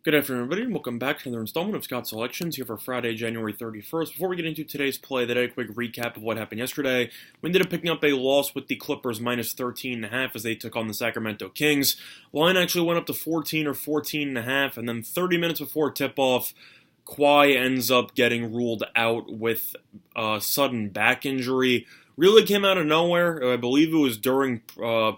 Good afternoon, everybody, and welcome back to another installment of Scott's Selections here for Friday, January 31st. Before we get into today's play, a quick recap of what happened yesterday. We ended up picking up a loss with the Clippers minus 13.5 as they took on the Sacramento Kings. Line actually went up to 14 or 14.5, and then 30 minutes before tip-off, Kawhi ends up getting ruled out with a sudden back injury. Really came out of nowhere. I believe it was during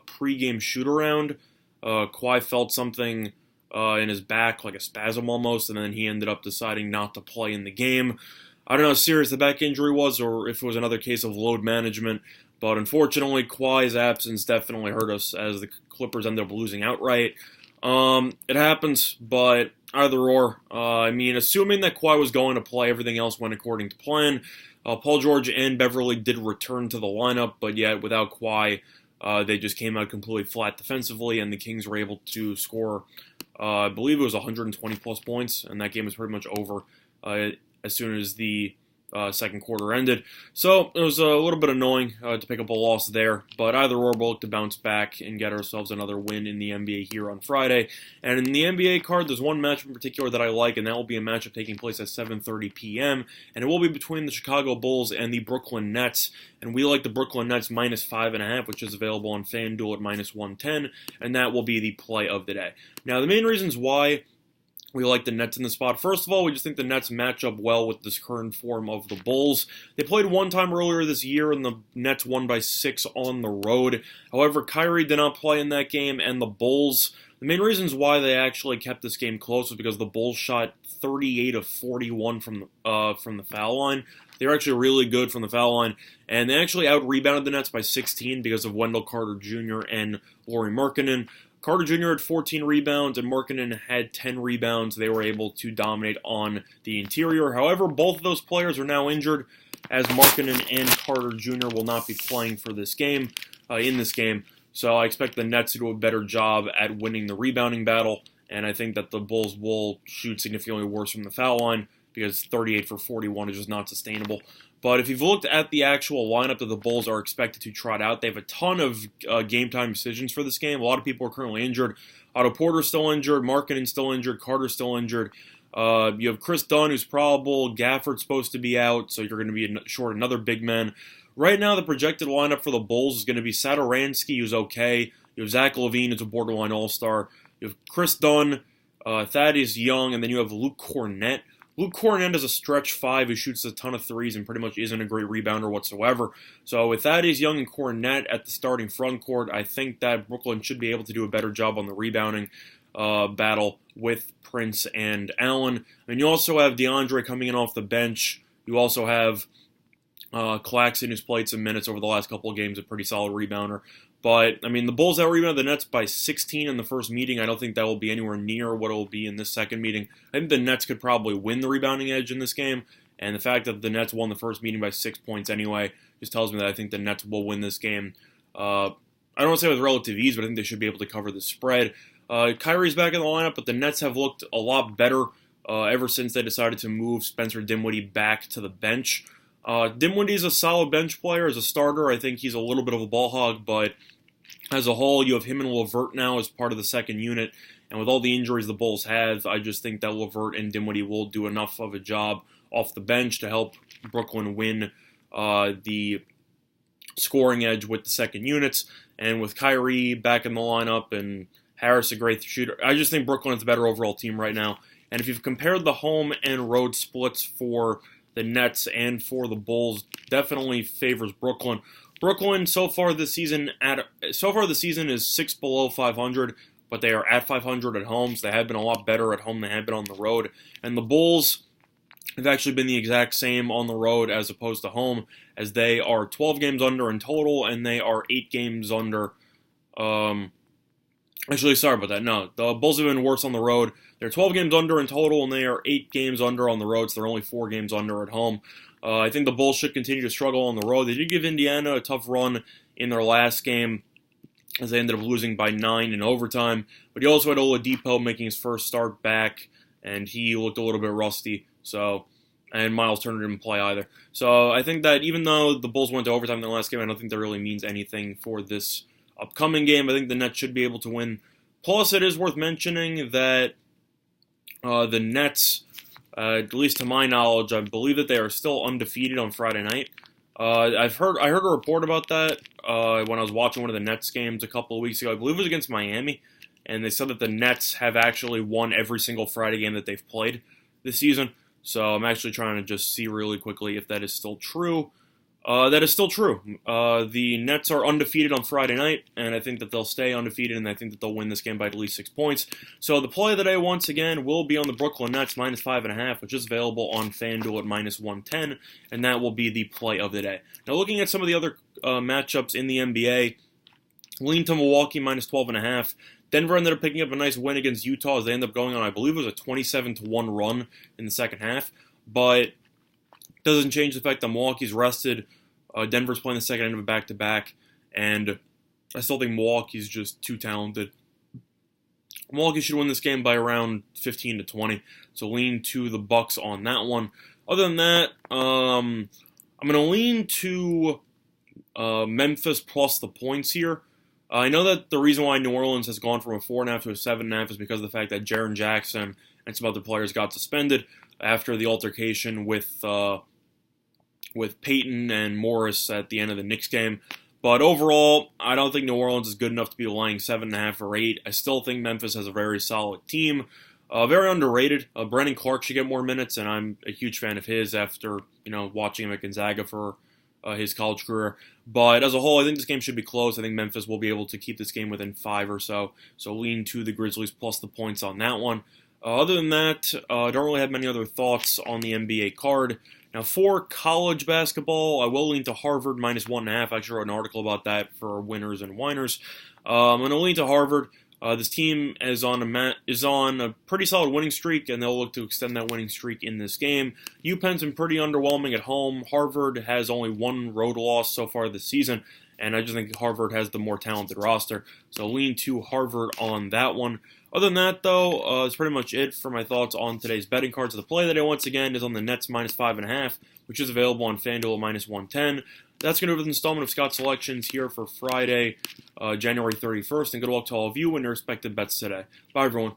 pre-game shoot-around. Kawhi felt something in his back, like a spasm almost, and then he ended up deciding not to play in the game. I don't know how serious the back injury was or if it was another case of load management, but unfortunately, Kawhi's absence definitely hurt us as the Clippers ended up losing outright. It happens, but either or. Assuming that Kawhi was going to play, everything else went according to plan. Paul George and Beverly did return to the lineup, but yet without Kawhi, they just came out completely flat defensively, and the Kings were able to score I believe it was 120 plus points, and that game was pretty much over as soon as the second quarter ended. So it was a little bit annoying to pick up a loss there, but either or, we'll look to bounce back and get ourselves another win in the NBA here on Friday. And in the NBA card, there's one match in particular that I like, and that will be a matchup taking place at 7:30 p.m., and it will be between the Chicago Bulls and the Brooklyn Nets. And we like the Brooklyn Nets minus 5.5, which is available on FanDuel at minus 110, and that will be the play of the day. Now, the main reasons why we like the Nets in the spot. First of all, we just think the Nets match up well with this current form of the Bulls. They played one time earlier this year, and the Nets won by 6 on the road. However, Kyrie did not play in that game, and the Bulls, the main reasons why they actually kept this game close was because the Bulls shot 38 of 41 from the foul line. They were actually really good from the foul line, and they actually out-rebounded the Nets by 16 because of Wendell Carter Jr. and Lauri Markkanen. Carter Jr. had 14 rebounds, and Markkanen had 10 rebounds. They were able to dominate on the interior. However, both of those players are now injured, as Markkanen and Carter Jr. will not be playing for this game, in this game. So I expect the Nets to do a better job at winning the rebounding battle, and I think that the Bulls will shoot significantly worse from the foul line, because 38 for 41 is just not sustainable. But if you've looked at the actual lineup that the Bulls are expected to trot out, they have a ton of game-time decisions for this game. A lot of people are currently injured. Otto Porter's still injured. Markkanen's still injured. Carter's still injured. You have Chris Dunn, who's probable. Gafford's supposed to be out, so you're going to be short another big man. Right now, the projected lineup for the Bulls is going to be Satoransky, who's okay. You have Zach LaVine, who's a borderline all-star. You have Chris Dunn, Thaddeus Young, and then you have Luke Kornet. Luke Kornet is a stretch 5 who shoots a ton of threes and pretty much isn't a great rebounder whatsoever. So with Thaddeus Young and Kornet at the starting front court, I think that Brooklyn should be able to do a better job on the rebounding battle with Prince and Allen. And you also have DeAndre coming in off the bench. You also have Claxton, who's played some minutes over the last couple of games, a pretty solid rebounder. But, the Bulls out-rebounded the Nets by 16 in the first meeting. I don't think that will be anywhere near what it will be in this second meeting. I think the Nets could probably win the rebounding edge in this game. And the fact that the Nets won the first meeting by 6 points anyway just tells me that I think the Nets will win this game. I don't want to say with relative ease, but I think they should be able to cover the spread. Kyrie's back in the lineup, but the Nets have looked a lot better ever since they decided to move Spencer Dinwiddie back to the bench. Dinwiddie's a solid bench player. As a starter, I think he's a little bit of a ball hog, but as a whole, you have him and LeVert now as part of the second unit, and with all the injuries the Bulls have, I just think that LeVert and Dinwiddie will do enough of a job off the bench to help Brooklyn win the scoring edge with the second units. And with Kyrie back in the lineup and Harris a great shooter, I just think Brooklyn's a better overall team right now. And if you've compared the home and road splits for the Nets and for the Bulls, definitely favors Brooklyn. Brooklyn so far this season is 6 below 500, but they are at 500 at home, so they have been a lot better at home than they have been on the road. And the Bulls have actually been the exact same on the road as opposed to home, as they are 12 games under in total, and they are 8 games under. Actually, sorry about that. No, the Bulls have been worse on the road. They're 12 games under in total, and they are 8 games under on the road, so they're only 4 games under at home. I think the Bulls should continue to struggle on the road. They did give Indiana a tough run in their last game, as they ended up losing by 9 in overtime. But you also had Oladipo making his first start back, and he looked a little bit rusty. And Miles Turner didn't play either. So I think that even though the Bulls went to overtime in the last game, I don't think that really means anything for this upcoming game. I think the Nets should be able to win. Plus, it is worth mentioning that The Nets, at least to my knowledge, I believe that they are still undefeated on Friday night. I heard a report about that when I was watching one of the Nets games a couple of weeks ago. I believe it was against Miami, and they said that the Nets have actually won every single Friday game that they've played this season. So I'm actually trying to just see really quickly if that is still true. That is still true. The Nets are undefeated on Friday night, and I think that they'll stay undefeated, and I think that they'll win this game by at least 6 points. So the play of the day, once again, will be on the Brooklyn Nets, minus 5.5, which is available on FanDuel at minus 110, and that will be the play of the day. Now, looking at some of the other matchups in the NBA, lean to Milwaukee, minus 12.5. Denver ended up picking up a nice win against Utah as they ended up going on, I believe it was a 27-1 run in the second half, but doesn't change the fact that Milwaukee's rested. Denver's playing the second end of a back-to-back, and I still think Milwaukee's just too talented. Milwaukee should win this game by around 15 to 20, so lean to the Bucks on that one. Other than that, I'm going to lean to Memphis plus the points here. I know that the reason why New Orleans has gone from a 4.5 to a 7.5 is because of the fact that Jaren Jackson and some other players got suspended after the altercation with Peyton and Morris at the end of the Knicks game. But overall, I don't think New Orleans is good enough to be lying 7.5 or 8. I still think Memphis has a very solid team. Very underrated. Brandon Clark should get more minutes, and I'm a huge fan of his after watching him at Gonzaga for his college career. But as a whole, I think this game should be close. I think Memphis will be able to keep this game within 5 or so. So lean to the Grizzlies plus the points on that one. Other than that, I don't really have many other thoughts on the NBA card. Now, for college basketball, I will lean to Harvard minus 1.5. I actually wrote an article about that for winners and whiners. I'm going to lean to Harvard. This team is on a pretty solid winning streak, and they'll look to extend that winning streak in this game. UPenn's been pretty underwhelming at home. Harvard has only one road loss so far this season, and I just think Harvard has the more talented roster. So lean to Harvard on that one. Other than that, though, that's pretty much it for my thoughts on today's betting cards. The play that I once again is on the Nets minus 5.5, which is available on FanDuel minus 110. That's going to be the installment of Scott Selections here for Friday, January 31st. And good luck to all of you and your respective bets today. Bye, everyone.